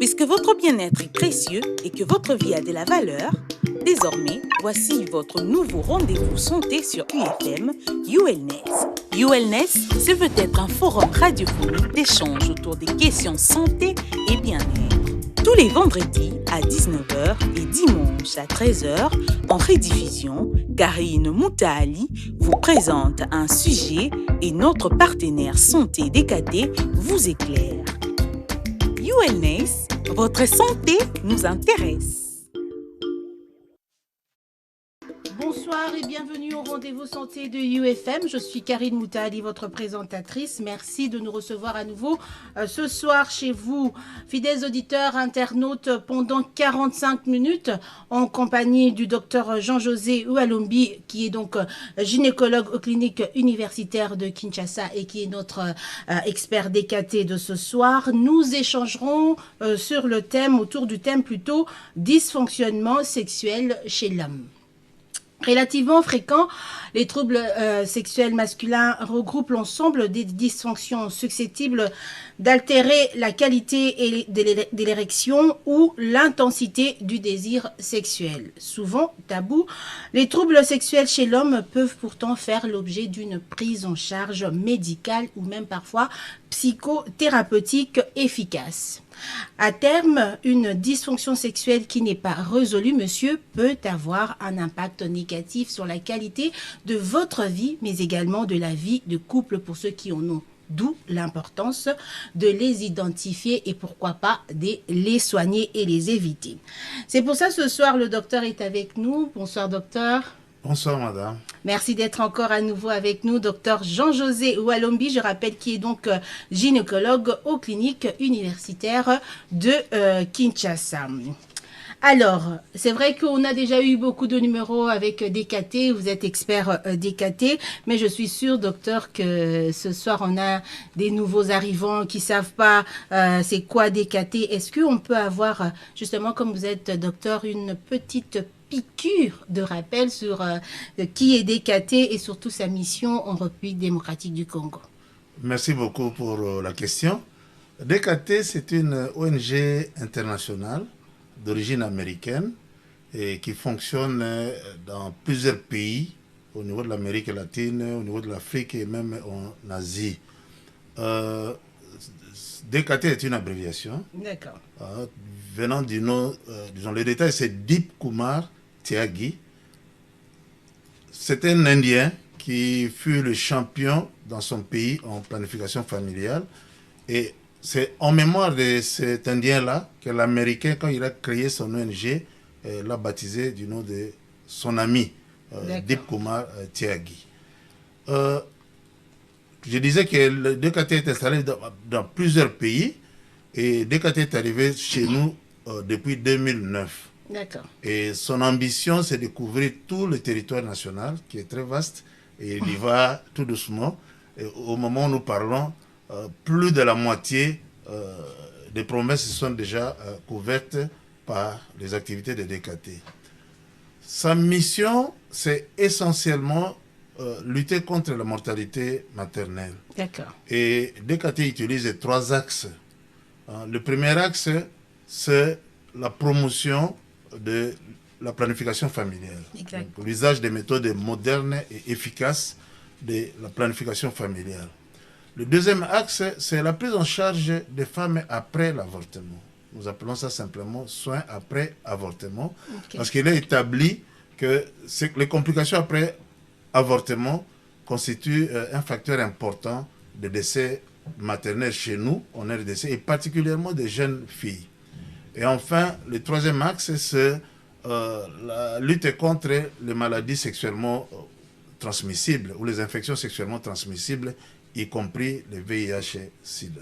Puisque votre bien-être est précieux et que votre vie a de la valeur, désormais, voici votre nouveau rendez-vous santé sur UFM, ULNES. ULNES, ce veut être un forum radiophonique d'échange autour des questions santé et bien-être. Tous les vendredis à 19h et dimanches à 13h, en rediffusion, Karine Moutaali vous présente un sujet et notre partenaire santé DKT vous éclaire. ULNES, votre santé nous intéresse. Bonsoir et bienvenue au rendez-vous santé de UFM. Je suis Karine Moutaali, votre présentatrice. Merci de nous recevoir à nouveau ce soir chez vous, fidèles auditeurs, internautes, pendant 45 minutes en compagnie du docteur Jean-José Oualombi, qui est donc gynécologue aux cliniques universitaires de Kinshasa et qui est notre expert DKT de ce soir. Nous échangerons sur le thème, autour du thème plutôt, dysfonctionnement sexuel chez l'homme. Relativement fréquents, les troubles sexuels masculins regroupent l'ensemble des dysfonctions susceptibles d'altérer la qualité de l'érection ou l'intensité du désir sexuel. Souvent tabous, les troubles sexuels chez l'homme peuvent pourtant faire l'objet d'une prise en charge médicale ou même parfois psychothérapeutique efficace. À terme, une dysfonction sexuelle qui n'est pas résolue, monsieur, peut avoir un impact négatif sur la qualité de votre vie, mais également de la vie de couple pour ceux qui en ont. D'où l'importance de les identifier et pourquoi pas de les soigner et les éviter. C'est pour ça ce soir le docteur est avec nous. Bonsoir docteur. Bonsoir madame. Merci d'être encore à nouveau avec nous, docteur Jean-José Oualombi, je rappelle qui est donc gynécologue aux cliniques universitaires de Kinshasa. Alors, c'est vrai qu'on a déjà eu beaucoup de numéros avec DKT, vous êtes expert DKT, mais je suis sûre, docteur, que ce soir, on a des nouveaux arrivants qui savent pas c'est quoi DKT. Est-ce qu'on peut avoir, justement, comme vous êtes docteur, une petite piqûre de rappel sur qui est DKT et surtout sa mission en République démocratique du Congo? Merci beaucoup pour la question. DKT, c'est une ONG internationale d'origine américaine et qui fonctionne dans plusieurs pays, au niveau de l'Amérique latine, au niveau de l'Afrique et même en Asie. DKT est une abréviation. D'accord. Venant du nom, disons, le détail, c'est Deep Kumar Tyagi. C'est un Indien qui fut le champion dans son pays en planification familiale. Et c'est en mémoire de cet Indien-là que l'Américain, quand il a créé son ONG, l'a baptisé du nom de son ami, Deep Kumar Tyagi. Je disais que le DKT est installé dans plusieurs pays et DKT est arrivé chez nous depuis 2009. D'accord. Et son ambition, c'est de couvrir tout le territoire national, qui est très vaste, et il y va tout doucement. Et au moment où nous parlons, plus de la moitié des promesses sont déjà couvertes par les activités de DKT. Sa mission, c'est essentiellement lutter contre la mortalité maternelle. D'accord. Et DKT utilise 3 axes. Le premier axe, c'est la promotion de la planification familiale. L'usage des méthodes modernes et efficaces de la planification familiale. Le deuxième axe, c'est la prise en charge des femmes après l'avortement. Nous appelons ça simplement soins après avortement, parce qu'il est établi que les complications après avortement constituent un facteur important de décès maternel chez nous, en RDC, et particulièrement des jeunes filles. Et enfin, le troisième axe, c'est la lutte contre les maladies sexuellement transmissibles ou les infections sexuellement transmissibles, y compris le VIH et SIDA.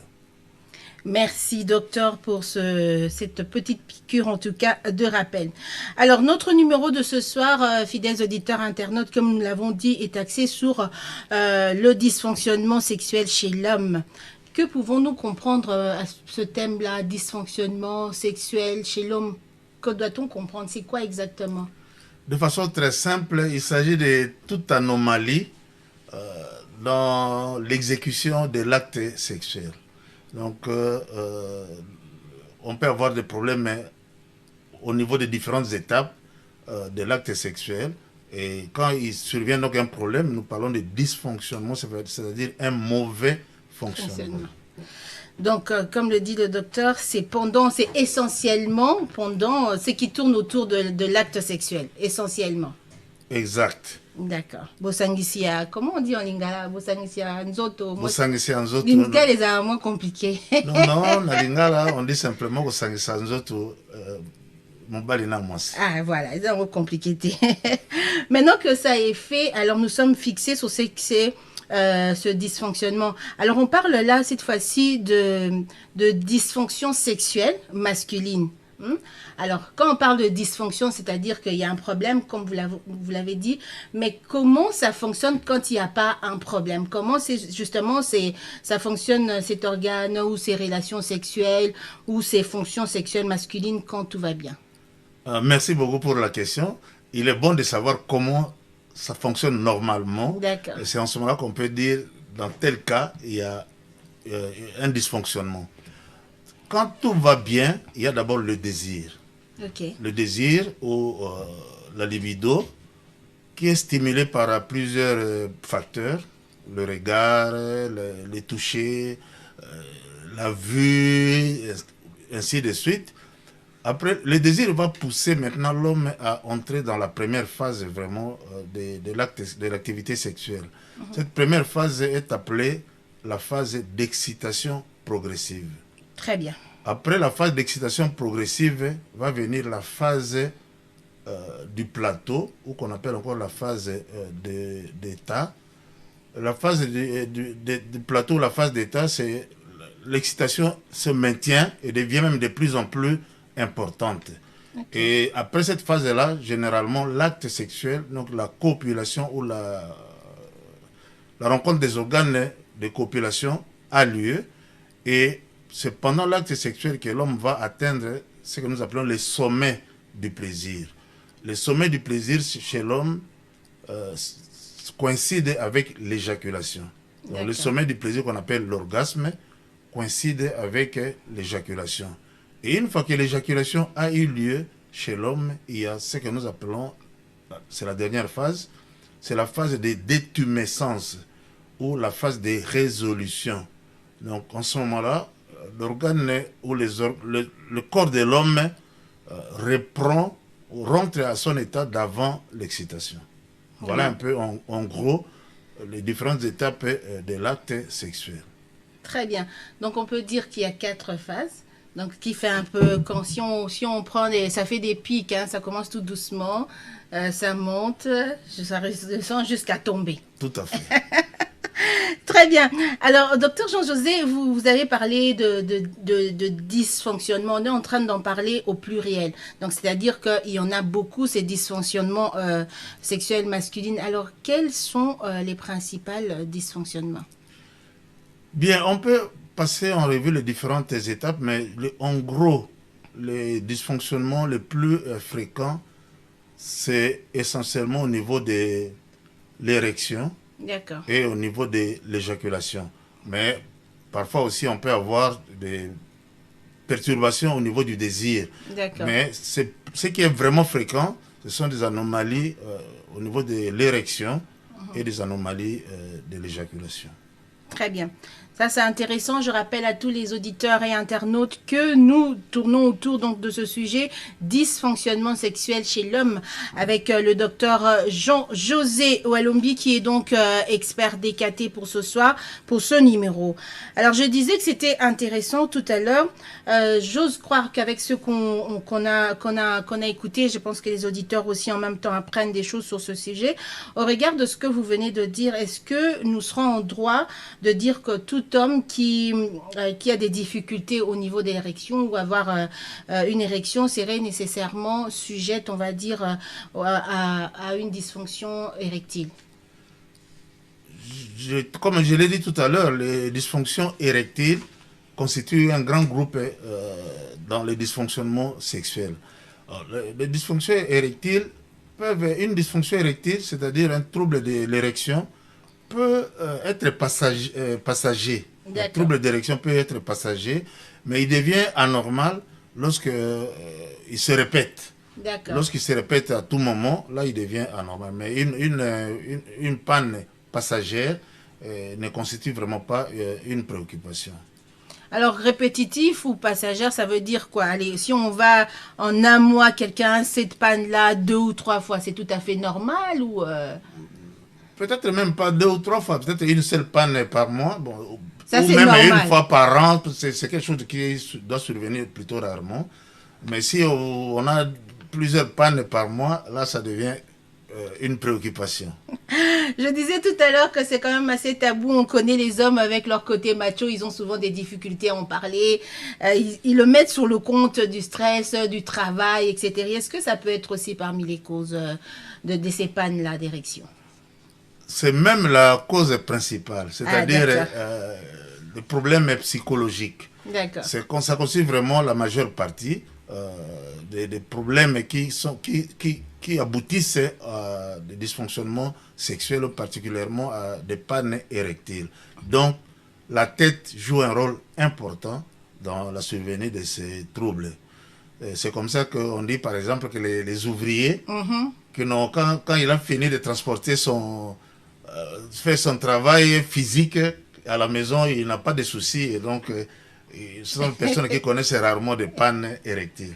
Merci docteur pour cette petite piqûre en tout cas de rappel. Alors notre numéro de ce soir, fidèles auditeurs internautes, comme nous l'avons dit, est axé sur le dysfonctionnement sexuel chez l'homme. Que pouvons-nous comprendre à ce thème-là, dysfonctionnement sexuel chez l'homme? Que doit-on comprendre? C'est quoi exactement? De façon très simple, il s'agit de toute anomalie dans l'exécution de l'acte sexuel. Donc, on peut avoir des problèmes au niveau des différentes étapes de l'acte sexuel. Et quand il survient donc un problème, nous parlons de dysfonctionnement, c'est-à-dire un mauvais fonctionnement. Donc, comme le dit le docteur, c'est essentiellement pendant ce qui tourne autour de l'acte sexuel, essentiellement. Exact. D'accord. Bosangisia, comment on dit en lingala? Bosangisia nzoto. Bosangisia nzoto. Lingala est moins compliqué. Non, en lingala, on dit simplement Bosangisia nzoto. Ah, voilà, c'est un peu compliqué. Maintenant que ça est fait, alors nous sommes fixés sur ce que c'est ce dysfonctionnement. Alors, on parle là, cette fois-ci, de dysfonction sexuelle masculine. Alors, quand on parle de dysfonction, c'est-à-dire qu'il y a un problème, comme vous l'avez dit, mais comment ça fonctionne quand il n'y a pas un problème? Comment ça fonctionne, cet organe ou ces relations sexuelles ou ces fonctions sexuelles masculines quand tout va bien? Merci beaucoup pour la question. Il est bon de savoir comment ça fonctionne normalement. D'accord. C'est en ce moment-là qu'on peut dire, dans tel cas, il y a un dysfonctionnement. Quand tout va bien, il y a d'abord le désir. Okay. Le désir ou la libido, qui est stimulé par plusieurs facteurs. Le regard, les touchés, la vue, ainsi de suite. Après, le désir va pousser maintenant l'homme à entrer dans la première phase vraiment de l'activité sexuelle. Cette première phase est appelée la phase d'excitation progressive. Très bien. Après la phase d'excitation progressive, va venir la phase du plateau, ou qu'on appelle encore la phase d'état. La phase du plateau, la phase d'état, c'est l'excitation se maintient et devient même de plus en plus importante. Okay. Et après cette phase-là, généralement, l'acte sexuel, donc la copulation ou la rencontre des organes de copulation a lieu. Et c'est pendant l'acte sexuel que l'homme va atteindre ce que nous appelons le sommet du plaisir. Le sommet du plaisir chez l'homme coïncide avec l'éjaculation. Donc, le sommet du plaisir qu'on appelle l'orgasme coïncide avec l'éjaculation. Et une fois que l'éjaculation a eu lieu chez l'homme, il y a ce que nous appelons, c'est la dernière phase, c'est la phase de détumescence ou la phase de résolution. Donc en ce moment-là, l'organe ou le corps de l'homme reprend ou rentre à son état d'avant l'excitation. Voilà un peu en gros les différentes étapes de l'acte sexuel. Très bien. Donc on peut dire qu'il y a 4 phases. Donc, qui fait un peu, si on prend ça fait des pics, hein, ça commence tout doucement, ça monte, ça descend jusqu'à tomber. Tout à fait. Très bien. Alors, docteur Jean-José, vous avez parlé de dysfonctionnement. On est en train d'en parler au pluriel. Donc, c'est-à-dire qu'il y en a beaucoup, ces dysfonctionnements sexuels masculins. Alors, quels sont les principaux dysfonctionnements? Bien, on peut passer en revue les différentes étapes, mais en gros, les dysfonctionnements les plus fréquents, c'est essentiellement au niveau de l'érection et au niveau de l'éjaculation. Mais parfois aussi, on peut avoir des perturbations au niveau du désir. Mais ce qui est vraiment fréquent, ce sont des anomalies au niveau de l'érection et des anomalies de l'éjaculation. Très bien. Ça, c'est intéressant. Je rappelle à tous les auditeurs et internautes que nous tournons autour donc de ce sujet, dysfonctionnement sexuel chez l'homme, avec le docteur Jean-José Oualombi, qui est donc expert DKT pour ce soir, pour ce numéro. Alors, je disais que c'était intéressant tout à l'heure. J'ose croire qu'avec ce qu'on a écouté, je pense que les auditeurs aussi en même temps apprennent des choses sur ce sujet. Au regard de ce que vous venez de dire, est-ce que nous serons en droit de dire que tout homme qui a des difficultés au niveau de l'érection ou avoir une érection serait nécessairement sujette, on va dire, à une dysfonction érectile? Comme je l'ai dit tout à l'heure, les dysfonctions érectiles constituent un grand groupe dans les dysfonctionnements sexuels. Alors, les dysfonctions érectiles une dysfonction érectile, c'est-à-dire un trouble de l'érection, peut être passager. Le trouble d'érection peut être passager, mais il devient anormal lorsque il se répète. Lorsqu'il se répète à tout moment, là, il devient anormal. Mais une panne passagère ne constitue vraiment pas une préoccupation. Alors, répétitif ou passagère, ça veut dire quoi? Allez, si on va en un mois, quelqu'un a cette panne-là 2 ou 3 fois, c'est tout à fait normal ou Peut-être même pas 2 ou 3 fois, peut-être une seule panne par mois. Bon, ça, ou même normal. Une fois par an, c'est quelque chose qui doit survenir plutôt rarement. Mais si on a plusieurs pannes par mois, là, ça devient une préoccupation. Je disais tout à l'heure que c'est quand même assez tabou. On connaît les hommes avec leur côté macho. Ils ont souvent des difficultés à en parler. Ils le mettent sur le compte du stress, du travail, etc. Est-ce que ça peut être aussi parmi les causes de ces pannes-là d'érection? C'est même la cause principale. C'est-à-dire le problème psychologique. D'accord. Ça constitue vraiment la majeure partie des problèmes qui aboutissent à des dysfonctionnements sexuels, particulièrement à des pannes érectiles. Donc, la tête joue un rôle important dans la survenue de ces troubles. C'est comme ça qu'on dit, par exemple, que les ouvriers, quand il a fini de transporter fait son travail physique à la maison, il n'a pas de soucis. Et donc, ce sont des personnes qui connaissent rarement des pannes érectiles.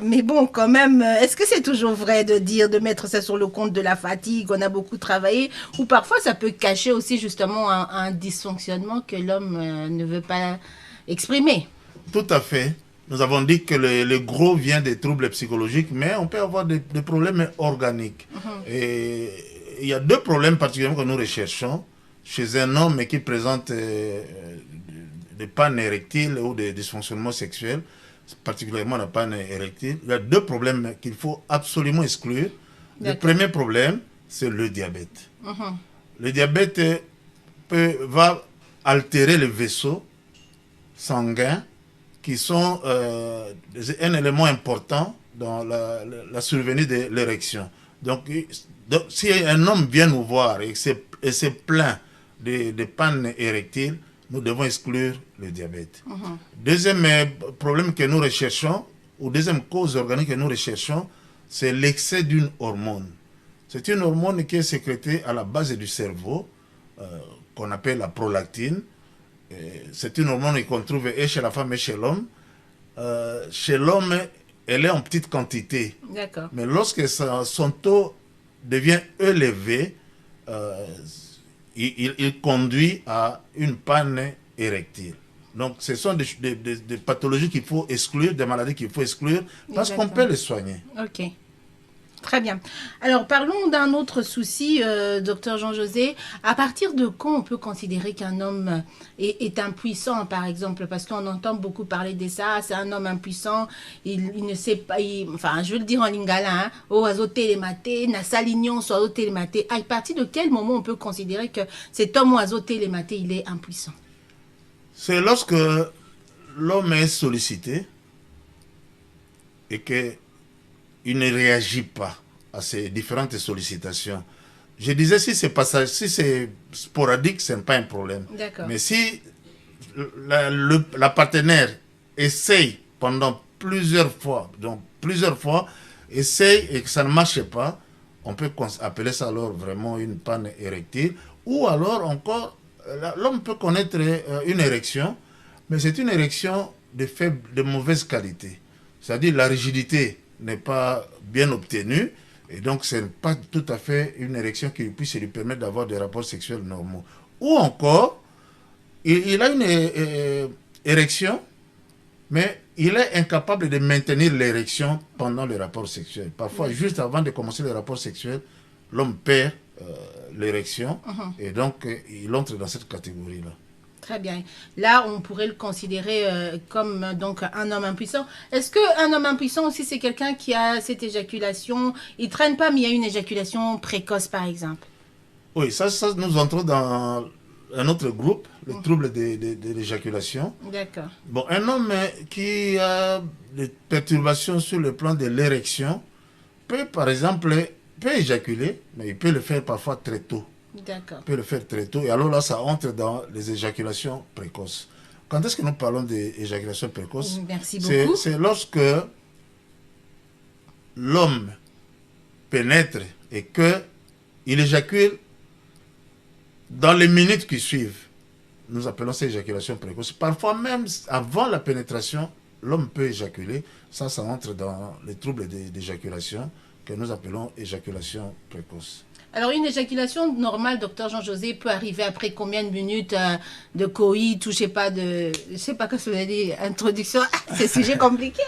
Mais bon, quand même, est-ce que c'est toujours vrai de mettre ça sur le compte de la fatigue, on a beaucoup travaillé, ou parfois ça peut cacher aussi justement un dysfonctionnement que l'homme ne veut pas exprimer? Tout à fait. Nous avons dit que le gros vient des troubles psychologiques, mais on peut avoir des problèmes organiques. Et il y a 2 problèmes particulièrement que nous recherchons chez un homme qui présente des pannes érectiles ou des dysfonctionnements sexuels, particulièrement la panne érectile. Il y a 2 problèmes qu'il faut absolument exclure. Le premier problème, c'est le diabète. Le diabète va altérer les vaisseaux sanguins qui sont un élément important dans la survenue de l'érection. Donc, si un homme vient nous voir et se plaint de pannes érectiles, nous devons exclure le diabète. Deuxième problème que nous recherchons, ou deuxième cause organique que nous recherchons, c'est l'excès d'une hormone. C'est une hormone qui est sécrétée à la base du cerveau, qu'on appelle la prolactine. C'est une hormone qu'on trouve et chez la femme et chez l'homme. Chez l'homme, elle est en petite quantité. Mais lorsque son taux devient élevé, il conduit à une panne érectile. Donc, ce sont des pathologies qu'il faut exclure, des maladies qu'il faut exclure, parce qu'on peut les soigner. Ok. Très bien. Alors, parlons d'un autre souci, docteur Jean-José. À partir de quand on peut considérer qu'un homme est impuissant, par exemple? Parce qu'on entend beaucoup parler de ça. C'est un homme impuissant. Il ne sait pas... enfin, je veux le dire en lingala. Hein, oh, azoté les matés, na salignon, soit azoté les matés. À partir de quel moment on peut considérer que cet homme ou azoté les matés, il est impuissant? C'est lorsque l'homme est sollicité et que il ne réagit pas à ces différentes sollicitations. Je disais, si c'est sporadique, ce n'est pas un problème. Mais si la partenaire essaye pendant plusieurs fois, essaye et que ça ne marche pas, on peut appeler ça alors vraiment une panne érectile. Ou alors encore, l'homme peut connaître une érection, mais c'est une érection de mauvaise qualité. C'est-à-dire la rigidité n'est pas bien obtenue, et donc ce n'est pas tout à fait une érection qui puisse lui permettre d'avoir des rapports sexuels normaux. Ou encore, il a une érection, mais il est incapable de maintenir l'érection pendant le rapport sexuel. Parfois, juste avant de commencer le rapport sexuel, l'homme perd l'érection, et donc il entre dans cette catégorie-là. Très bien. Là, on pourrait le considérer comme donc un homme impuissant. Est-ce qu'un homme impuissant aussi, c'est quelqu'un qui a cette éjaculation, il ne traîne pas, mais il y a une éjaculation précoce, par exemple? Oui, ça nous entrons dans un autre groupe, le trouble de l'éjaculation. D'accord. Bon, un homme qui a des perturbations sur le plan de l'érection peut, par exemple, éjaculer, mais il peut le faire parfois très tôt. D'accord. Peut le faire très tôt, et alors là, ça entre dans les éjaculations précoces. quand est-ce que nous parlons d'éjaculation précoce? Merci beaucoup. C'est lorsque l'homme pénètre et qu'il éjacule dans les minutes qui suivent. Nous appelons ça éjaculation précoce. Parfois même avant la pénétration, l'homme peut éjaculer. Ça entre dans les troubles d'éjaculation que nous appelons éjaculation précoce. Alors, une éjaculation normale, docteur Jean-José, peut arriver après combien de minutes de coït ou je sais pas que ce que dit, introduction, c'est sujet compliqué.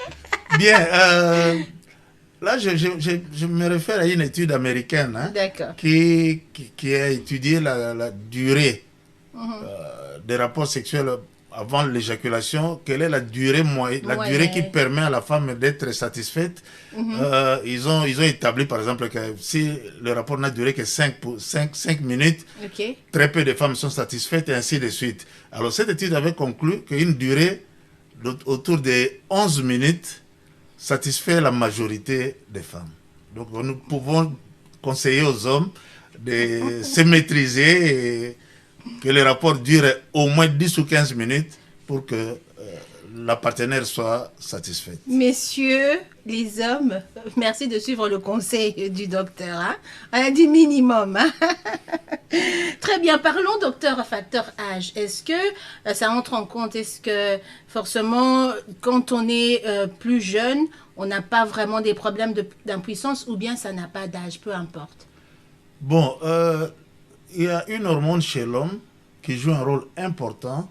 Bien, là, je me réfère à une étude américaine qui a étudié la durée des rapports sexuels avant l'éjaculation. Quelle est la durée moyenne, la durée qui permet à la femme d'être satisfaite. Ils ont établi, par exemple, que si le rapport n'a duré que 5 minutes, très peu de femmes sont satisfaites et ainsi de suite. Alors, cette étude avait conclu qu'une durée autour de 11 minutes satisfait la majorité des femmes. Donc, nous pouvons conseiller aux hommes de se maîtriser et que le rapport dure au moins 10 ou 15 minutes pour que la partenaire soit satisfaite. Messieurs, les hommes, merci de suivre le conseil du docteur. Hein? On a dit minimum. Hein? Très bien, parlons docteur facteur âge. Est-ce que ça entre en compte? Est-ce que forcément, quand on est plus jeune, on n'a pas vraiment des problèmes d'impuissance ou bien ça n'a pas d'âge, peu importe? Bon, il y a une hormone chez l'homme qui joue un rôle important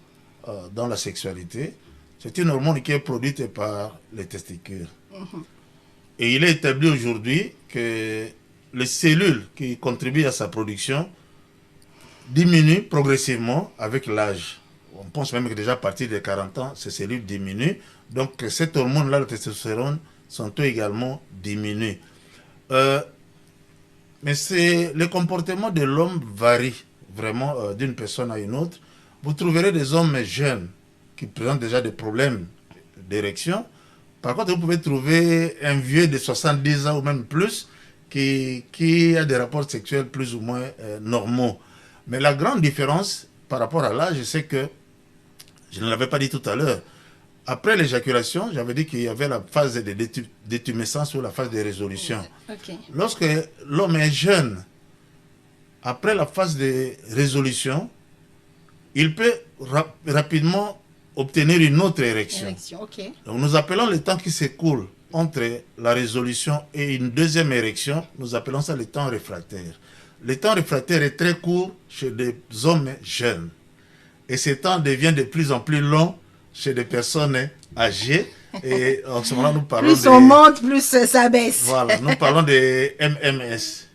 dans la sexualité. C'est une hormone qui est produite par les testicules. Et il est établi aujourd'hui que les cellules qui contribuent à sa production diminuent progressivement avec l'âge. On pense même que déjà à partir de 40 ans, ces cellules diminuent. Donc cette hormone-là, le testostérone, son taux également diminue. Mais le comportement de l'homme varie vraiment d'une personne à une autre. Vous trouverez des hommes jeunes qui présentent déjà des problèmes d'érection. Par contre, vous pouvez trouver un vieux de 70 ans ou même plus qui a des rapports sexuels plus ou moins normaux. Mais la grande différence par rapport à l'âge, c'est que, je ne l'avais pas dit tout à l'heure, après l'éjaculation, j'avais dit qu'il y avait la phase de détumescence ou la phase de résolution. Lorsque l'homme est jeune, après la phase de résolution, il peut rapidement obtenir une autre érection. Donc nous appelons le temps qui s'écoule entre la résolution et une deuxième érection, nous appelons ça le temps réfractaire. Le temps réfractaire est très court chez des hommes jeunes. Et ce temps devient de plus en plus long chez des personnes âgées. Et en ce moment, nous parlons plus on monte, plus ça baisse. Voilà, nous parlons de MMS.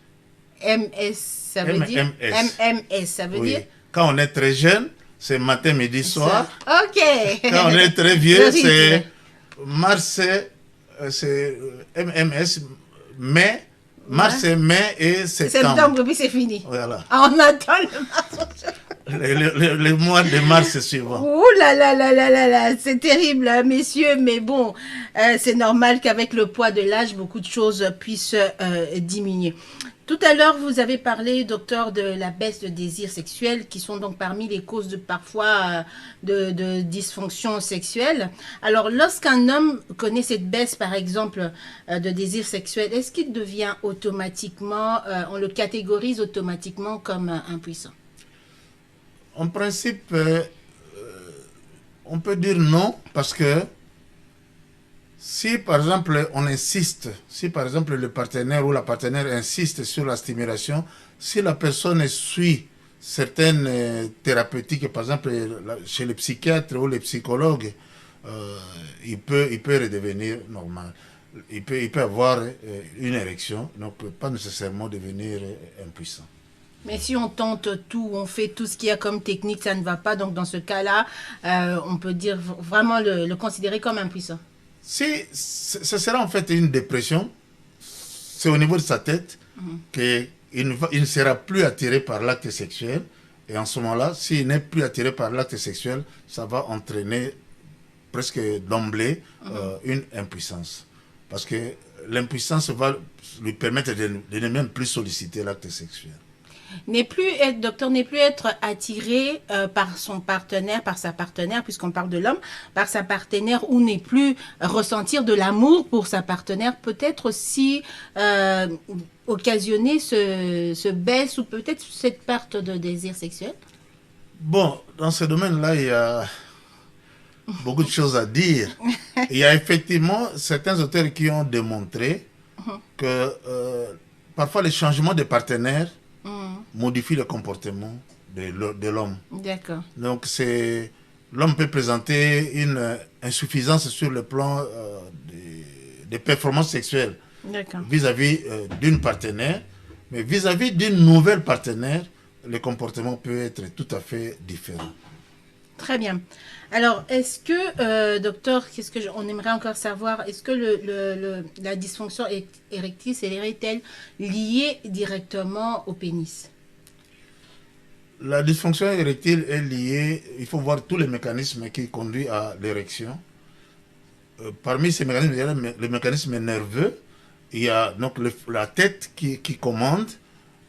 MS, ça veut dire MMS, ça veut dire quand on est très jeune, c'est matin, midi, soir. Ok. Quand on est très vieux, c'est mars, c'est MMS, mai, mars, mai et septembre. Septembre, puis c'est fini. Voilà. On attend le mars. Le mois de mars suivant. Ouh là là là là là là, c'est terrible, hein, messieurs, mais bon, c'est normal qu'avec le poids de l'âge, beaucoup de choses puissent diminuer. Tout à l'heure, vous avez parlé, docteur, de la baisse de désir sexuel, qui sont donc parmi les causes de parfois de dysfonction sexuelle. Alors, lorsqu'un homme connaît cette baisse, par exemple, de désir sexuel, est-ce qu'il devient automatiquement, on le catégorise automatiquement comme impuissant? En principe, on peut dire non, parce que si par exemple on insiste, si par exemple le partenaire ou la partenaire insiste sur la stimulation, si la personne suit certaines thérapeutiques, par exemple chez les psychiatres ou les psychologues, il peut redevenir normal. Il peut avoir une érection, donc pas nécessairement devenir impuissant. Mais si on tente tout, on fait tout ce qu'il y a comme technique, ça ne va pas. Donc dans ce cas-là, on peut dire vraiment le considérer comme impuissant. Si ce sera en fait une dépression, c'est au niveau de sa tête qu'il ne sera plus attiré par l'acte sexuel. Et en ce moment-là, s'il n'est plus attiré par l'acte sexuel, ça va entraîner presque d'emblée une impuissance. Parce que l'impuissance va lui permettre de ne même plus solliciter l'acte sexuel. Docteur, n'est plus être attiré par son partenaire, par sa partenaire, puisqu'on parle de l'homme, par sa partenaire, ou n'est plus ressentir de l'amour pour sa partenaire, peut-être aussi occasionner ce baisse ou peut-être cette perte de désir sexuel? Bon, dans ce domaine-là, il y a beaucoup de choses à dire. Il y a effectivement certains auteurs qui ont démontré que parfois les changements de partenaires modifient le comportement de l'homme. D'accord. Donc l'homme peut présenter une insuffisance sur le plan des performances sexuelles vis-à-vis d'une partenaire, mais vis-à-vis d'une nouvelle partenaire, le comportement peut être tout à fait différent. Très bien. Alors, est-ce que, docteur, on aimerait encore savoir, est-ce que la dysfonction érectile serait-elle liée directement au pénis? La dysfonction érectile est liée, il faut voir tous les mécanismes qui conduisent à l'érection. Parmi ces mécanismes, il y a le mécanisme nerveux, il y a donc la tête qui commande,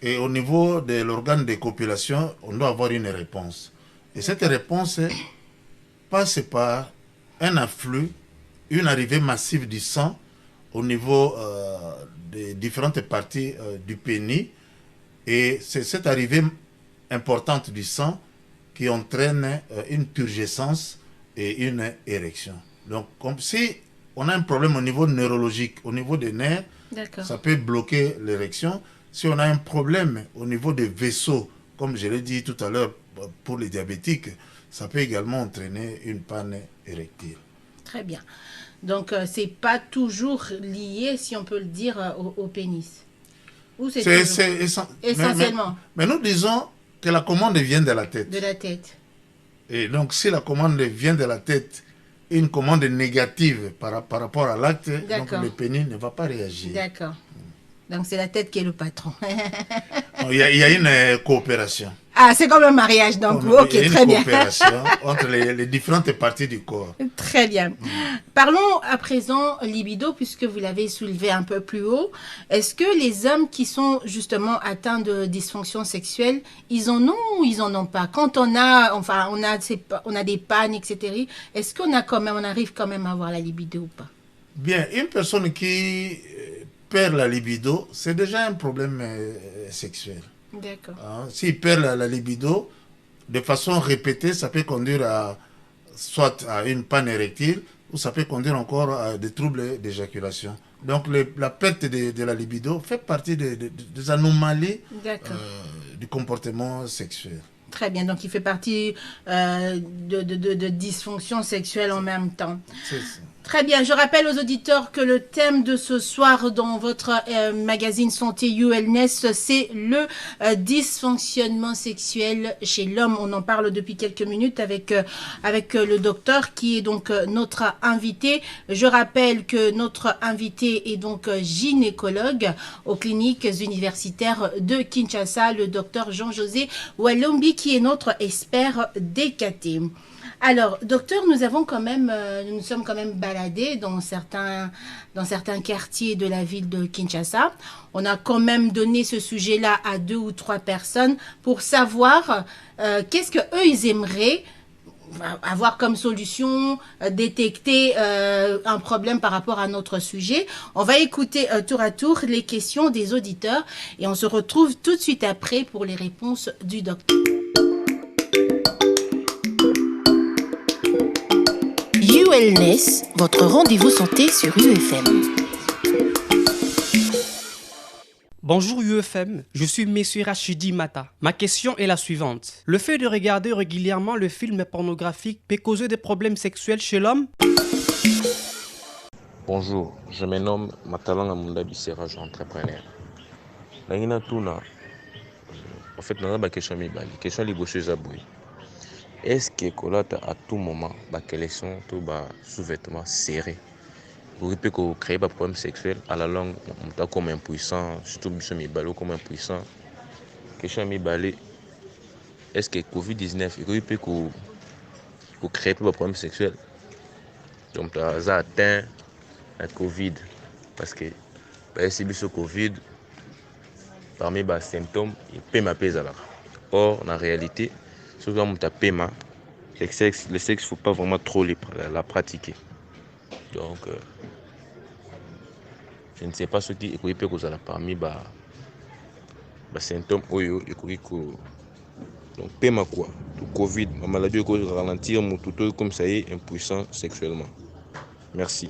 et au niveau de l'organe de copulation, on doit avoir une réponse. Et cette réponse passe par un afflux, une arrivée massive du sang au niveau des différentes parties du pénis. Et c'est cette arrivée importante du sang qui entraîne une turgescence et une érection. Donc, comme si on a un problème au niveau neurologique, au niveau des nerfs, ça peut bloquer l'érection. Si on a un problème au niveau des vaisseaux, comme je l'ai dit tout à l'heure, pour les diabétiques, ça peut également entraîner une panne érectile. Très bien. Donc, ce n'est pas toujours lié, si on peut le dire, au pénis. Ou c'est essentiellement. Mais nous disons que la commande vient de la tête. De la tête. Et donc, si la commande vient de la tête, une commande négative par rapport à l'acte, donc le pénis ne va pas réagir. D'accord. Donc, c'est la tête qui est le patron. Il y a une coopération. Ah, c'est comme un mariage, donc, ok, très bien. Il y a une coopération entre les différentes parties du corps. Très bien. Parlons à présent libido, puisque vous l'avez soulevé un peu plus haut. Est-ce que les hommes qui sont justement atteints de dysfonction sexuelle, ils en ont ou ils en ont pas? Quand on a des pannes, etc., est-ce qu'on arrive quand même à avoir la libido ou pas? Bien, une personne qui perd la libido, c'est déjà un problème sexuel. D'accord. S'il perd la libido, de façon répétée, ça peut conduire soit à une panne érectile, ou ça peut conduire encore à des troubles d'éjaculation. Donc la perte de la libido fait partie des anomalies du comportement sexuel. Très bien, donc il fait partie de dysfonction sexuelle en même temps. C'est ça. Très bien, je rappelle aux auditeurs que le thème de ce soir dans votre magazine Santé Wellness, c'est le dysfonctionnement sexuel chez l'homme. On en parle depuis quelques minutes avec le docteur qui est donc notre invité. Je rappelle que notre invité est donc gynécologue aux cliniques universitaires de Kinshasa, le docteur Jean-José Walombi, qui est notre expert DKT. Alors, docteur, nous sommes quand même baladés dans certains quartiers de la ville de Kinshasa. On a quand même donné ce sujet-là à 2 ou 3 personnes pour savoir qu'est-ce que eux ils aimeraient avoir comme solution, détecter un problème par rapport à notre sujet. On va écouter tour à tour les questions des auditeurs et on se retrouve tout de suite après pour les réponses du docteur. Wellness, votre rendez-vous santé sur UFM. Bonjour UFM, je suis Monsieur Rachidi Mata. Ma question est la suivante. Le fait de regarder régulièrement le film pornographique peut causer des problèmes sexuels chez l'homme? Bonjour, je me nomme Matalanga Munda Bisserage, entrepreneur. Nangina Tuna, en fait, nana ba question mibali, question libosseuse abouy. Est-ce que Colata à tout moment, quelles sont tous les sous-vêtements serrés? Vous pouvez créer des problèmes sexuels à la longue, comme impuissant, surtout comme impuissant. Question mibali, est-ce que Covid-19, il peut créer des problèmes sexuels? Donc, ça atteint la Covid, parce que si le Covid, parmi les symptômes, il peut m'apaiser là. Or, en réalité, si vous avez un paiement, le sexe, il ne faut pas vraiment trop la pratiquer. Donc, je ne sais pas ce qui est parmi les symptômes. Donc, paiement quoi? Le Covid, la maladie qui ralentir, tout comme ça est impuissant sexuellement. Merci.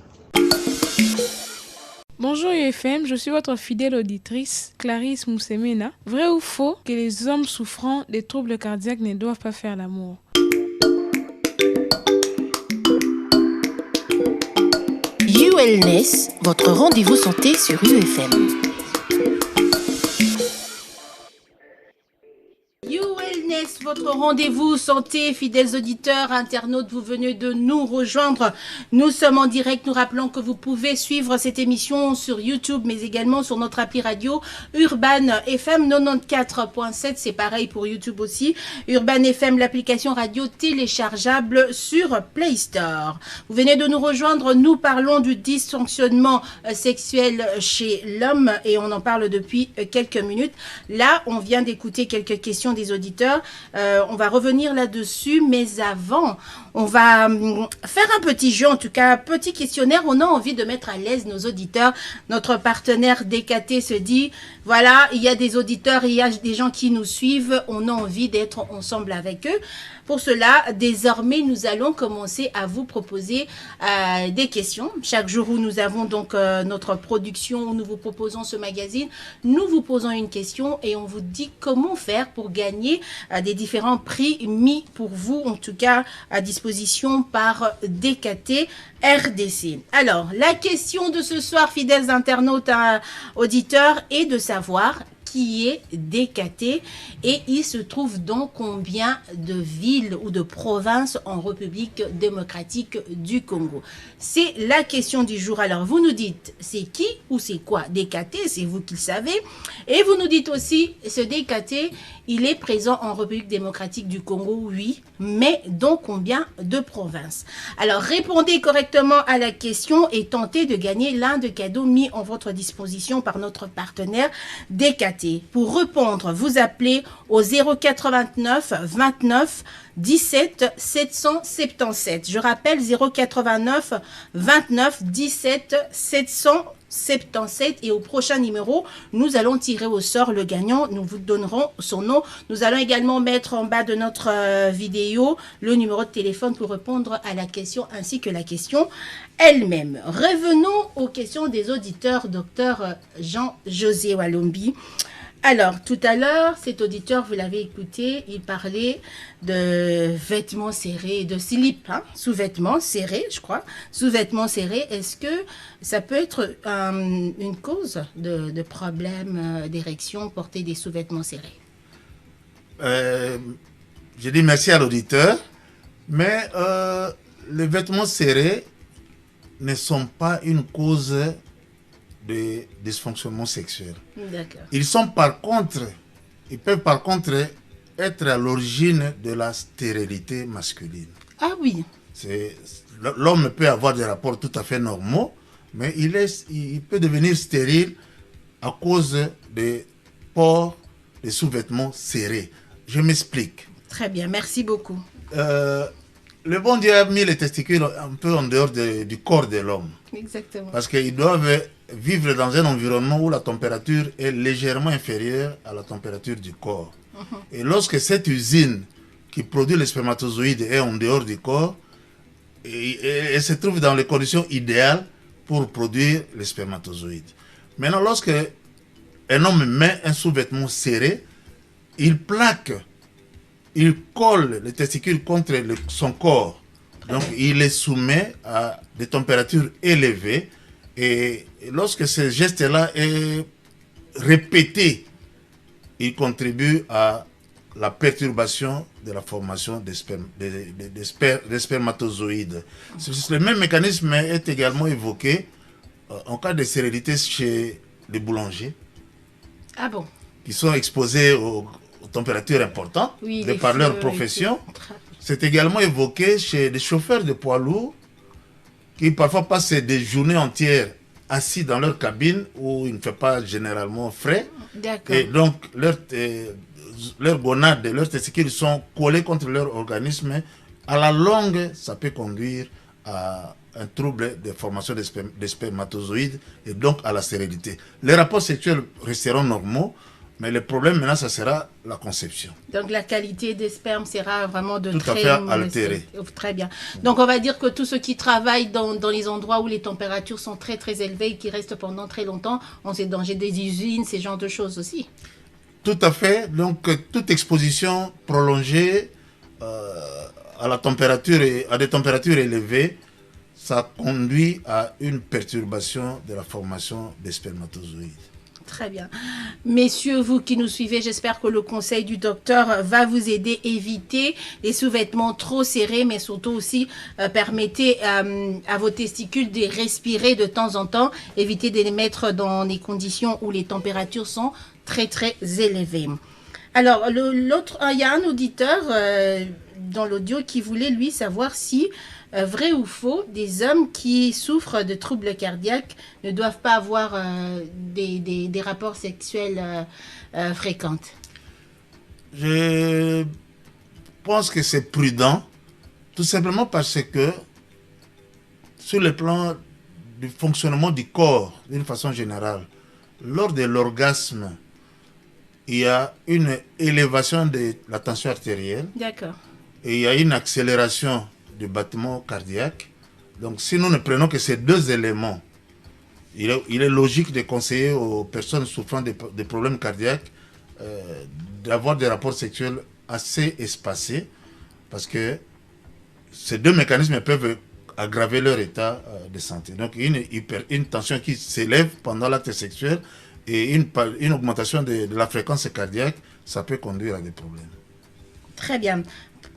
Bonjour UFM, je suis votre fidèle auditrice, Clarisse Moussemena. Vrai ou faux que les hommes souffrant des troubles cardiaques ne doivent pas faire l'amour? ULNES, votre rendez-vous santé sur UFM. Votre rendez-vous santé, fidèles auditeurs, internautes, vous venez de nous rejoindre. Nous sommes en direct. Nous rappelons que vous pouvez suivre cette émission sur YouTube, mais également sur notre appli radio Urban FM 94.7. C'est pareil pour YouTube aussi. Urban FM, l'application radio téléchargeable sur Play Store. Vous venez de nous rejoindre. Nous parlons du dysfonctionnement sexuel chez l'homme et on en parle depuis quelques minutes. Là, on vient d'écouter quelques questions des auditeurs. On va revenir là-dessus, mais avant, on va faire un petit jeu, en tout cas un petit questionnaire. On a envie de mettre à l'aise nos auditeurs. Notre partenaire DKT se dit, voilà, il y a des auditeurs, il y a des gens qui nous suivent, on a envie d'être ensemble avec eux. Pour cela, désormais, nous allons commencer à vous proposer des questions. Chaque jour où nous avons donc notre production, où nous vous proposons ce magazine, nous vous posons une question et on vous dit comment faire pour gagner des différents prix mis pour vous, en tout cas à disposition par DKT RDC. Alors, la question de ce soir, fidèles internautes, auditeurs, est de savoir qui est DKT et il se trouve dans combien de villes ou de provinces en République démocratique du Congo. C'est la question du jour. Alors, vous nous dites c'est qui ou c'est quoi DKT, c'est vous qui le savez. Et vous nous dites aussi, ce DKT, il est présent en République démocratique du Congo, oui, mais dans combien de provinces? Alors, répondez correctement à la question et tentez de gagner l'un des cadeaux mis en votre disposition par notre partenaire DKT. Pour répondre, vous appelez au 089 29 17 777. Je rappelle 089 29 17 777 et au prochain numéro, nous allons tirer au sort le gagnant. Nous vous donnerons son nom. Nous allons également mettre en bas de notre vidéo le numéro de téléphone pour répondre à la question ainsi que la question elle-même. Revenons aux questions des auditeurs, docteur Jean-José Walombi. Alors, tout à l'heure, cet auditeur, vous l'avez écouté, il parlait de vêtements serrés, de slip, sous-vêtements serrés, je crois, sous-vêtements serrés. Est-ce que ça peut être une cause de problème d'érection, porter des sous-vêtements serrés? Je dis merci à l'auditeur, mais les vêtements serrés ne sont pas une cause de dysfonctionnement sexuel. D'accord. Ils peuvent par contre être à l'origine de la stérilité masculine. Ah oui. L'homme peut avoir des rapports tout à fait normaux, mais il peut devenir stérile à cause des ports des sous-vêtements serrés. Je m'explique. Très bien, merci beaucoup. Le bon Dieu a mis les testicules un peu en dehors du corps de l'homme. Exactement. Parce qu'ils doivent vivre dans un environnement où la température est légèrement inférieure à la température du corps. Et lorsque cette usine qui produit les spermatozoïdes est en dehors du corps, elle se trouve dans les conditions idéales pour produire les spermatozoïdes. Maintenant, lorsque un homme met un sous-vêtement serré, il plaque, il colle les testicules contre son corps. Donc, il les soumet à des températures élevées. Et lorsque ce geste-là est répété, il contribue à la perturbation de la formation des spermatozoïdes. Le même mécanisme est également évoqué en cas de stérilité chez les boulangers. Ah bon? Qui sont exposés aux températures importantes, oui, de par leur profession. C'est également évoqué chez des chauffeurs de poids lourds qui parfois passent des journées entières assis dans leur cabine où il ne fait pas généralement frais. D'accord. Et donc, leurs gonades, leurs testicules sont collés contre leur organisme. À la longue, ça peut conduire à un trouble de formation des spermatozoïdes et donc à la stérilité. Les rapports sexuels resteront normaux, mais le problème maintenant, ça sera la conception. Donc la qualité des spermes sera vraiment de tout très... à fait altérée. Très bien. Donc on va dire que tous ceux qui travaillent dans les endroits où les températures sont très très élevées et qui restent pendant très longtemps, ont ces dangers des usines, ces genres de choses aussi. Tout à fait. Donc toute exposition prolongée à la température et à des températures élevées, ça conduit à une perturbation de la formation des spermatozoïdes. Très bien. Messieurs, vous qui nous suivez, j'espère que le conseil du docteur va vous aider à éviter les sous-vêtements trop serrés, mais surtout aussi permettez à vos testicules de respirer de temps en temps, évitez de les mettre dans des conditions où les températures sont très très élevées. Alors, il y a un auditeur dans l'audio qui voulait lui savoir si vrai ou faux, des hommes qui souffrent de troubles cardiaques ne doivent pas avoir des rapports sexuels fréquents. Je pense que c'est prudent, tout simplement parce que sur le plan du fonctionnement du corps, d'une façon générale, lors de l'orgasme, il y a une élévation de la tension artérielle. D'accord. Et il y a une accélération du battement cardiaque. Donc si nous ne prenons que ces deux éléments, il est logique de conseiller aux personnes souffrant de problèmes cardiaques d'avoir des rapports sexuels assez espacés, parce que ces deux mécanismes peuvent aggraver leur état de santé. Donc une tension qui s'élève pendant l'acte sexuel et une augmentation de la fréquence cardiaque, ça peut conduire à des problèmes. Très bien.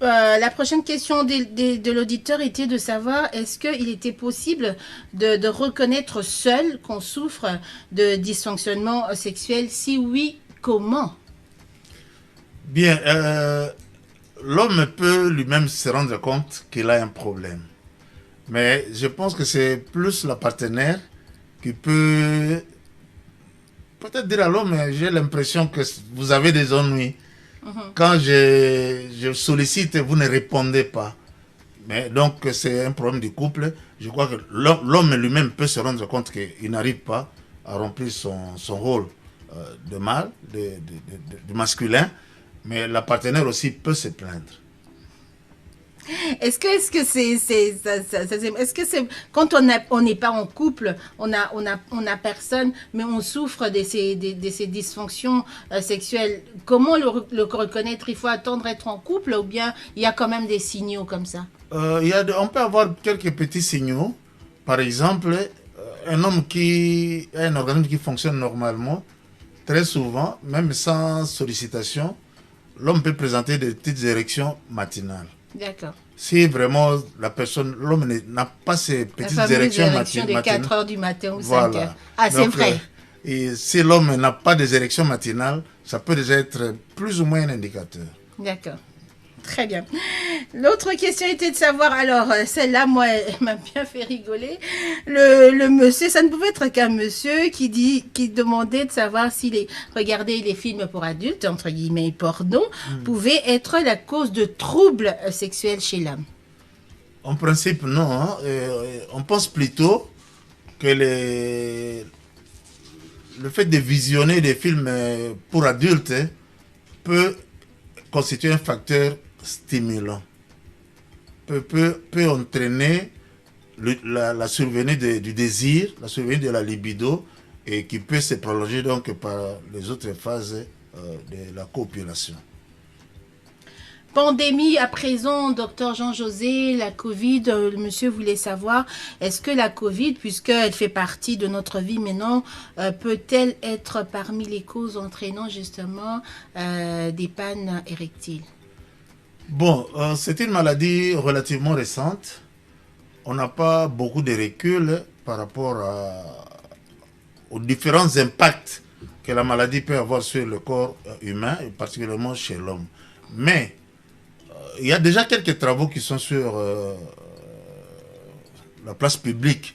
La prochaine question de l'auditeur était de savoir est-ce qu'il était possible de reconnaître seul qu'on souffre de dysfonctionnement sexuel? Si oui, comment? Bien, l'homme peut lui-même se rendre compte qu'il a un problème. Mais je pense que c'est plus la partenaire qui peut peut-être dire à l'homme, j'ai l'impression que vous avez des ennuis. Quand je sollicite, vous ne répondez pas. Mais donc, c'est un problème du couple. Je crois que l'homme lui-même peut se rendre compte qu'il n'arrive pas à remplir son rôle de mâle, de masculin. Mais la partenaire aussi peut se plaindre. Est-ce que c'est quand on n'est pas en couple, on a personne, mais on souffre de ces dysfonctions sexuelles. Comment le reconnaître? Il faut attendre d'être en couple ou bien il y a quand même des signaux comme ça? On peut avoir quelques petits signaux. Par exemple, un homme qui a un organisme qui fonctionne normalement, très souvent, même sans sollicitation, l'homme peut présenter des petites érections matinales. D'accord. Si vraiment l'homme n'a pas ces petites érections de 4 heures du matin ou 5 voilà. heures. Ah, c'est vrai. Et si l'homme n'a pas des érections matinales, ça peut déjà être plus ou moins un indicateur. D'accord. Très bien. L'autre question était de savoir, alors celle-là, moi, elle m'a bien fait rigoler. Le monsieur, ça ne pouvait être qu'un monsieur qui demandait de savoir si regarder les films pour adultes, entre guillemets, porno, pouvait être la cause de troubles sexuels chez l'homme. En principe, non. Hein. On pense plutôt que le fait de visionner des films pour adultes peut constituer un facteur stimulant, peut entraîner la survenue du désir, la survenue de la libido, et qui peut se prolonger donc par les autres phases de la copulation. Pandémie à présent, docteur Jean-José, la Covid, le monsieur voulait savoir, est-ce que la Covid, puisqu'elle fait partie de notre vie maintenant, peut-elle être parmi les causes entraînant justement des pannes érectiles? Bon, c'est une maladie relativement récente. On n'a pas beaucoup de recul par rapport aux différents impacts que la maladie peut avoir sur le corps humain, et particulièrement chez l'homme. Mais il y a déjà quelques travaux qui sont sur la place publique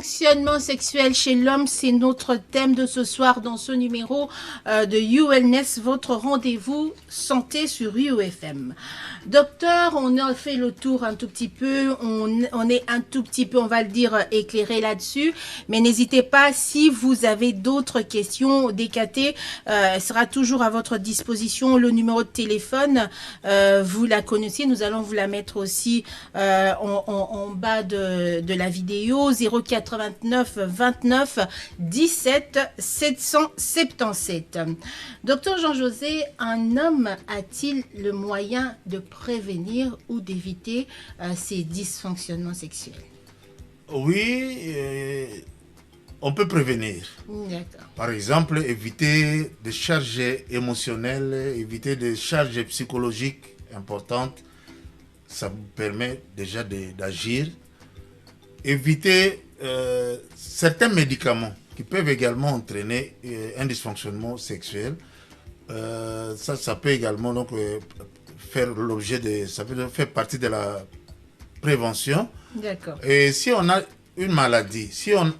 dysfonctionnement sexuel chez l'homme, c'est notre thème de ce soir dans ce numéro de ULNS, votre rendez-vous santé sur UFM. Docteur, on a fait le tour un tout petit peu, on est un tout petit peu, on va le dire, éclairé là-dessus, mais n'hésitez pas, si vous avez d'autres questions, DKT sera toujours à votre disposition, le numéro de téléphone, vous la connaissez, nous allons vous la mettre aussi en bas de la vidéo, 089 29 17 777. Docteur Jean-José, un homme a-t-il le moyen de prévenir ou d'éviter ces dysfonctionnements sexuels? Oui, on peut prévenir. D'accord. Par exemple, éviter des charges émotionnelles, éviter des charges psychologiques importantes. Ça vous permet déjà d'agir. Éviter certains médicaments qui peuvent également entraîner un dysfonctionnement sexuel. Ça peut également donc, faire l'objet de... Ça peut faire partie de la prévention. D'accord. Et si on a une maladie, si on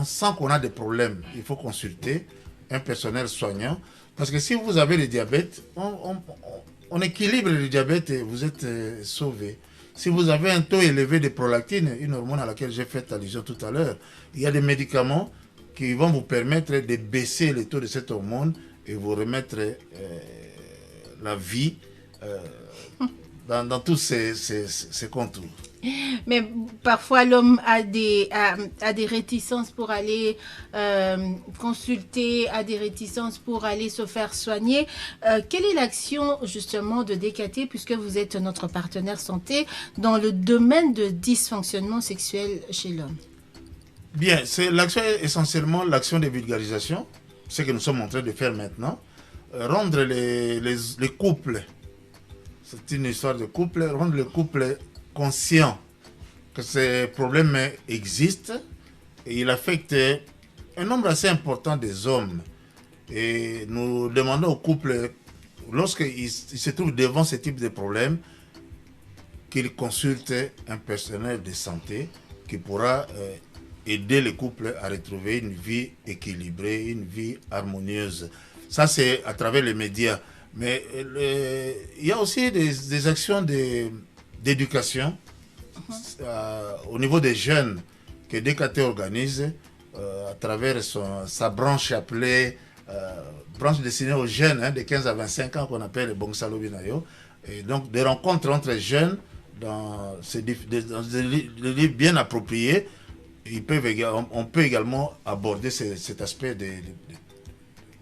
sent qu'on a des problèmes, il faut consulter un personnel soignant. Parce que si vous avez le diabète, on équilibre le diabète et vous êtes sauvé. Si vous avez un taux élevé de prolactine, une hormone à laquelle j'ai fait allusion tout à l'heure, il y a des médicaments qui vont vous permettre de baisser le taux de cette hormone et vous remettre la vie dans tous ces contours. Mais parfois l'homme a des réticences pour aller consulter, a des réticences pour aller se faire soigner. Quelle est l'action justement de DKT, puisque vous êtes notre partenaire santé, dans le domaine de dysfonctionnement sexuel chez l'homme? Bien, l'action est essentiellement l'action de vulgarisation, ce que nous sommes en train de faire maintenant. Rendre les couples, c'est une histoire de couple, rendre les couples conscients que ces problèmes existent et il affecte un nombre assez important des hommes. Et nous demandons aux couples, lorsqu'ils se trouvent devant ce type de problème, qu'ils consultent un personnel de santé qui pourra aider les couples à retrouver une vie équilibrée, une vie harmonieuse. Ça, c'est à travers les médias. Mais il y a aussi des actions d'éducation au niveau des jeunes que DKT organise à travers sa branche appelée branche destinée aux jeunes de 15 à 25 ans qu'on appelle le Bongsalo Binayo. Et donc des rencontres entre jeunes dans des livres bien appropriés. On peut également aborder cet aspect des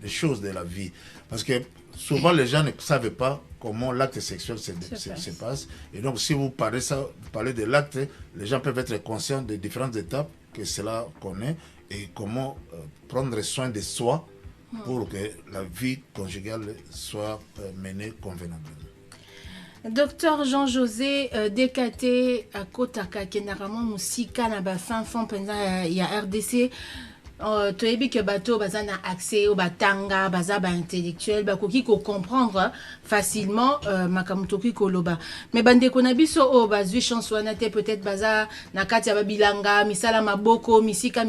choses de la vie. Parce que souvent les gens ne savent pas comment l'acte sexuel se passe. Et donc si vous parlez de l'acte, les gens peuvent être conscients des différentes étapes que cela connaît et comment prendre soin de soi pour que la vie conjugale soit menée convenablement. Docteur Jean-José, DKT à Kotaka, qui est normalement musika na ba fin fond pendant il y a RDC. Toyebi que bateau baza na accès au batanga baza ba intellectuel ba koki ko comprendre facilement makamutoki koloba mais bande ko na biso o bazwi chance wana te peut-être baza na kati ya babilanga misala maboko misika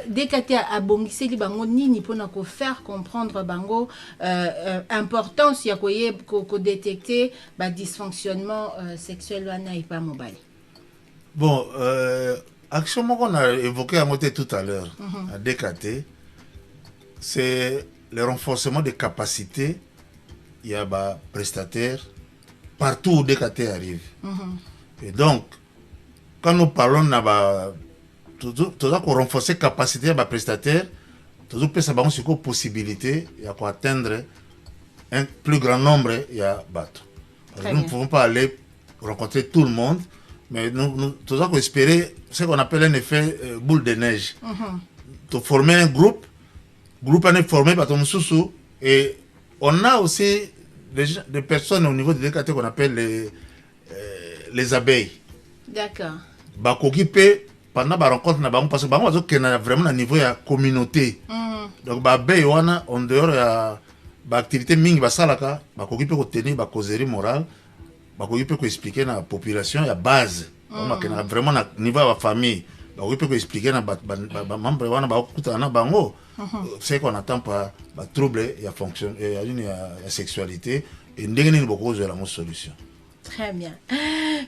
DKT abongiseli bango nini pona ko faire comprendre bango importance ya ko détecter ba dysfonctionnement sexuel wana ipa mobile. Bon, action qu'on a évoqué tout à l'heure à DKT, c'est le renforcement des capacités. Il y a des prestataires partout où DKT arrive. Et donc, quand nous parlons de renforcer les capacités des prestataires, toujours plus avoir une possibilité d'atteindre un plus grand nombre de bateaux. Nous ne pouvons pas aller rencontrer tout le monde. Mais nous devons espérer ce qu'on appelle un effet boule de neige. De former un groupe est formé par ton sous et on a aussi des personnes au niveau de DKT qu'on appelle les abeilles. D'accord. Bah occupé pendant la rencontre parce que bah a vraiment un niveau de communauté. Donc bah abeille wana en dehors ya bah activité mingi bah salaka bah occupé ko tenir bah causerie morale. Il peut expliquer à la population la base. On a vraiment au niveau de la famille. oui, peut expliquer na membre wana ba kuta na bango. C'est qu'on attend pas trouble et fonction et une sexualité et ndengeni beaucoup de la solution. Très bien.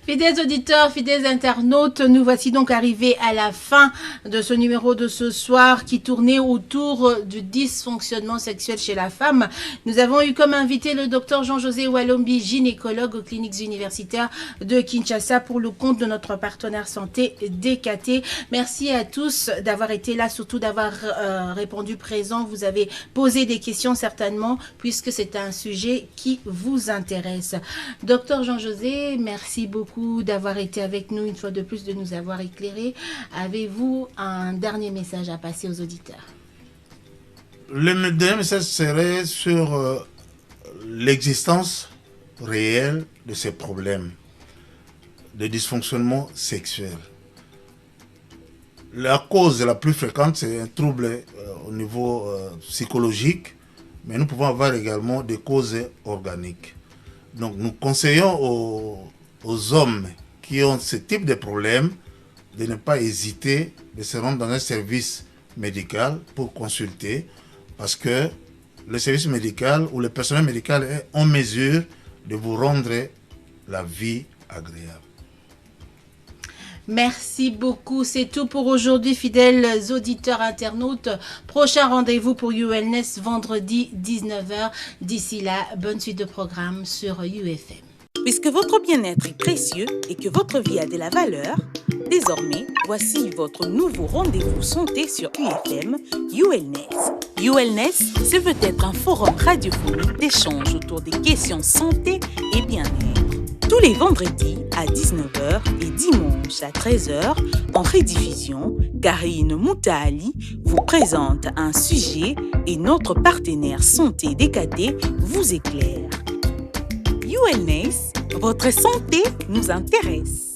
Fidèles auditeurs, fidèles internautes, nous voici donc arrivés à la fin de ce numéro de ce soir qui tournait autour du dysfonctionnement sexuel chez la femme. Nous avons eu comme invité le docteur Jean-José Walombi, gynécologue aux cliniques universitaires de Kinshasa pour le compte de notre partenaire santé DKT. Merci à tous d'avoir été là, surtout d'avoir répondu présent. Vous avez posé des questions certainement puisque c'est un sujet qui vous intéresse. Docteur Jean-José, merci beaucoup d'avoir été avec nous une fois de plus, de nous avoir éclairés. Avez-vous un dernier message à passer aux auditeurs? Le dernier message serait sur l'existence réelle de ces problèmes de dysfonctionnement sexuel. La cause la plus fréquente, c'est un trouble au niveau psychologique, mais nous pouvons avoir également des causes organiques. Donc nous conseillons aux hommes qui ont ce type de problème de ne pas hésiter de se rendre dans un service médical pour consulter, parce que le service médical ou le personnel médical est en mesure de vous rendre la vie agréable. Merci beaucoup. C'est tout pour aujourd'hui, fidèles auditeurs internautes. Prochain rendez-vous pour ULNES vendredi 19h. D'ici là, bonne suite de programme sur UFM. Puisque votre bien-être est précieux et que votre vie a de la valeur, désormais, voici votre nouveau rendez-vous santé sur UFM, ULNES. ULNES, ce veut être un forum radiophonique d'échange autour des questions santé et bien-être. Tous les vendredis à 19h et dimanche à 13h, en rediffusion, Karine Moutali vous présente un sujet et notre partenaire santé DKT vous éclaire. ULNES, votre santé nous intéresse.